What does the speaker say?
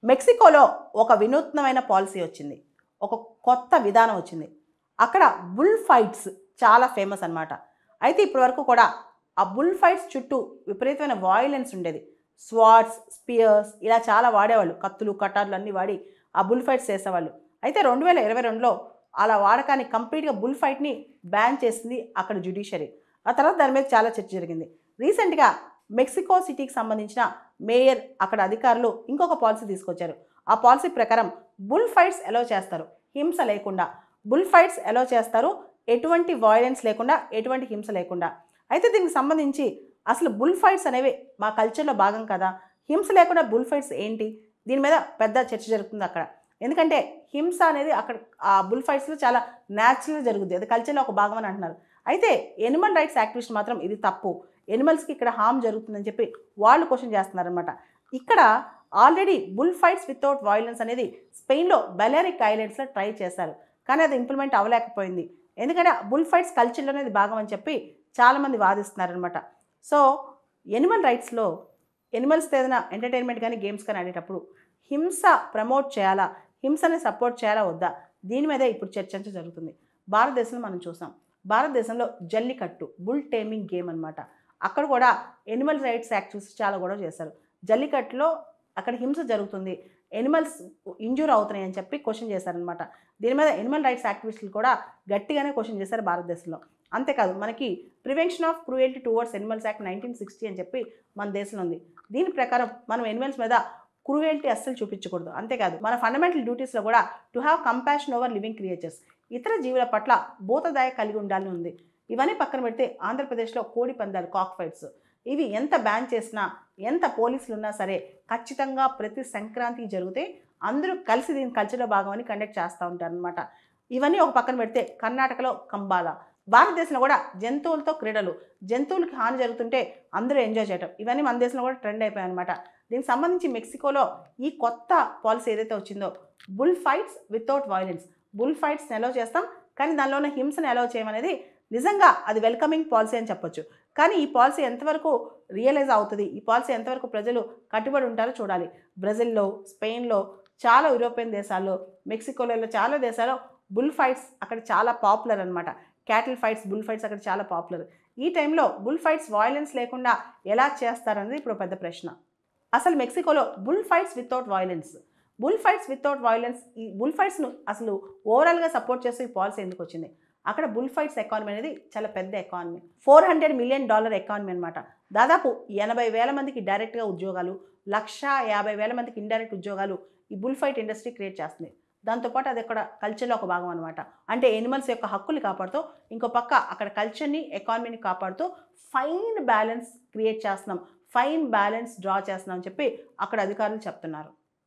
మెక్సికోలో ఒక వినూత్నమైన పాలసీ వచ్చింది. ఒక కొత్త విధానం వచ్చింది. అక్కడ బుల్ ఫైట్స్ చాలా ఫేమస్ అన్నమాట. అయితే ఇప్పటివరకు కూడా ఆ బుల్ ఫైట్స్ చుట్టూ విపరీతమైన వాయిలెన్స్ ఉండేది. స్వార్డ్స్, స్పియర్స్ ఇలా చాలా వాడేవాళ్ళు. కత్తులు, కటార్లు అన్నీ వాడి ఆ బుల్ ఫైట్స్ చేసేవాళ్ళు. అయితే 2022లో అలా వాడకాన్ని కంప్లీట్గా బుల్ ఫైట్ని బ్యాన్ చేసింది అక్కడ జ్యుడిషియరీ. ఆ తర్వాత దాని మీద చాలా చర్చ జరిగింది. రీసెంట్గా మెక్సికో సిటీకి సంబంధించిన మేయర్, అక్కడ అధికారులు ఇంకొక పాలసీ తీసుకొచ్చారు. ఆ పాలసీ ప్రకారం బుల్ ఫైట్స్ ఎలో చేస్తారు, హింస లేకుండా. బుల్ ఫైట్స్ ఎలో చేస్తారు, ఎటువంటి వాయిలెన్స్ లేకుండా, ఎటువంటి హింస లేకుండా. అయితే దీనికి సంబంధించి అసలు బుల్ ఫైట్స్ అనేవి మా కల్చర్లో భాగం కదా, హింస లేకుండా బుల్ ఫైట్స్ ఏంటి, దీని మీద పెద్ద చర్చ జరుగుతుంది అక్కడ. ఎందుకంటే హింస అనేది అక్కడ ఆ బుల్ ఫైట్స్లో చాలా న్యాచురల్గా జరుగుద్ది, అది కల్చర్లో ఒక భాగం అని అంటున్నారు. అయితే ఎనిమల్ రైట్స్ యాక్టివిస్ట్ మాత్రం ఇది తప్పు, ఎనిమల్స్కి ఇక్కడ హామ్ జరుగుతుందని చెప్పి వాళ్ళు క్వశ్చన్ చేస్తున్నారనమాట. ఇక్కడ already bull fights without violence అనేది స్పెయిన్లో బెలెరిక్ ఐలాండ్స్లో ట్రై చేశారు, కానీ అది ఇంప్లిమెంట్ అవ్వలేకపోయింది. ఎందుకంటే బుల్ ఫైట్స్ కల్చర్లోనే ఇది భాగం అని చెప్పి చాలామంది వాదిస్తున్నారనమాట. సో ఎనిమల్ రైట్స్లో ఎనిమల్స్ ఏదైనా ఎంటర్టైన్మెంట్ కానీ గేమ్స్ కానీ ఆడేటప్పుడు హింస ప్రమోట్ చేయాలా, హింసని సపోర్ట్ చేయాలా వద్దా, దీని మీద ఇప్పుడు చర్చ జరుగుతుంది. భారతదేశంలో మనం చూసాం, భారతదేశంలో జల్లికట్టు బుల్ టేమింగ్ గేమ్ అనమాట. అక్కడ కూడా ఎనిమల్ రైట్స్ యాక్టివిస్ట్ చాలా గొడవ చేశారు. జల్లికట్టులో అక్కడ హింస జరుగుతుంది, ఎనిమల్స్ ఇంజూర్ అవుతున్నాయి అని చెప్పి క్వశ్చన్ చేశారనమాట. దీని మీద ఎనిమల్ రైట్స్ యాక్టివిస్టులు కూడా గట్టిగానే క్వశ్చన్ చేశారు భారతదేశంలో. అంతేకాదు మనకి prevention of cruelty towards animals act 1960 అని చెప్పి మన దేశంలో ఉంది. దీని ప్రకారం మనం ఎనిమల్స్ మీద క్రూయల్టీ అస్సలు చూపించకూడదు. అంతేకాదు మన ఫండమెంటల్ డ్యూటీస్లో కూడా to have compassion over living creatures, ఇతర జీవుల పట్ల భూతదయ కలిగి ఉండాలని ఉంది. ఇవన్నీ పక్కన పెడితే ఆంధ్రప్రదేశ్లో కోడి పందాలు, కాక్ ఫైట్స్, ఇవి ఎంత బ్యాన్ చేసినా, ఎంత పోలీసులు ఉన్నా సరే ఖచ్చితంగా ప్రతి సంక్రాంతికి జరిగితే అందరూ కలిసి దీని కల్చర్లో భాగమని కండక్ట్ చేస్తూ ఉంటారనమాట. ఇవన్నీ ఒక పక్కన పెడితే కర్ణాటకలో కంబాల, భారతదేశంలో కూడా జంతువులతో క్రీడలు, జంతువులకి హాని జరుగుతుంటే అందరూ ఎంజాయ్ చేయటం, ఇవన్నీ మన దేశంలో కూడా ట్రెండ్ అయిపోయాయి అనమాట. దీనికి సంబంధించి మెక్సికోలో ఈ కొత్త పాలసీ ఏదైతే వచ్చిందో bull fights without violence, bull ఫైట్స్ని అలౌ చేస్తాం కానీ దానిలో ఉన్న హింసని అలౌ చేయమనేది నిజంగా అది వెల్కమింగ్ పాలసీ అని చెప్పొచ్చు. కానీ ఈ పాలసీ ఎంతవరకు రియలైజ్ అవుతుంది, ఈ పాలసీ ఎంతవరకు ప్రజలు కట్టుబడి ఉంటారో చూడాలి. బ్రెజిల్లో, స్పెయిన్లో, చాలా యూరోపియన్ దేశాల్లో, మెక్సికోలో, చాలా దేశాల్లో బుల్ ఫైట్స్ అక్కడ చాలా పాపులర్ అనమాట. క్యాటిల్ ఫైట్స్, బుల్ ఫైట్స్ అక్కడ చాలా పాపులర్. ఈ టైంలో బుల్ ఫైట్స్ వాయిలెన్స్ లేకుండా ఎలా చేస్తారనేది ఇప్పుడు పెద్ద ప్రశ్న. అసలు మెక్సికోలో bull fights without violence, bull fights without violence, ఈ బుల్ ఫైట్స్ను అసలు ఓవరాల్గా సపోర్ట్ చేస్తూ ఈ పాలసీ ఎందుకు వచ్చింది? అక్కడ బుల్ ఫైట్స్ ఎకానమీ అనేది చాలా పెద్ద ఎకానమీ, $400 మిలియన్ ఎకానమీ అనమాట. దాదాపు 80,000 మందికి డైరెక్ట్గా ఉద్యోగాలు, 150,000 మందికి ఇండైరెక్ట్ ఉద్యోగాలు ఈ బుల్ ఫైట్ ఇండస్ట్రీ క్రియేట్ చేస్తుంది. దాంతోపాటు అది అక్కడ కల్చర్లో ఒక భాగం అనమాట. అంటే ఎనిమల్స్ యొక్క హక్కులు కాపాడుతూ, ఇంకో పక్క అక్కడ కల్చర్ని, ఎకానమీని కాపాడుతూ ఫైన్ బ్యాలెన్స్ క్రియేట్ చేస్తున్నాం, ఫైన్ బ్యాలెన్స్ డ్రా చేస్తున్నాం అని చెప్పి అక్కడ అధికారులు చెప్తున్నారు.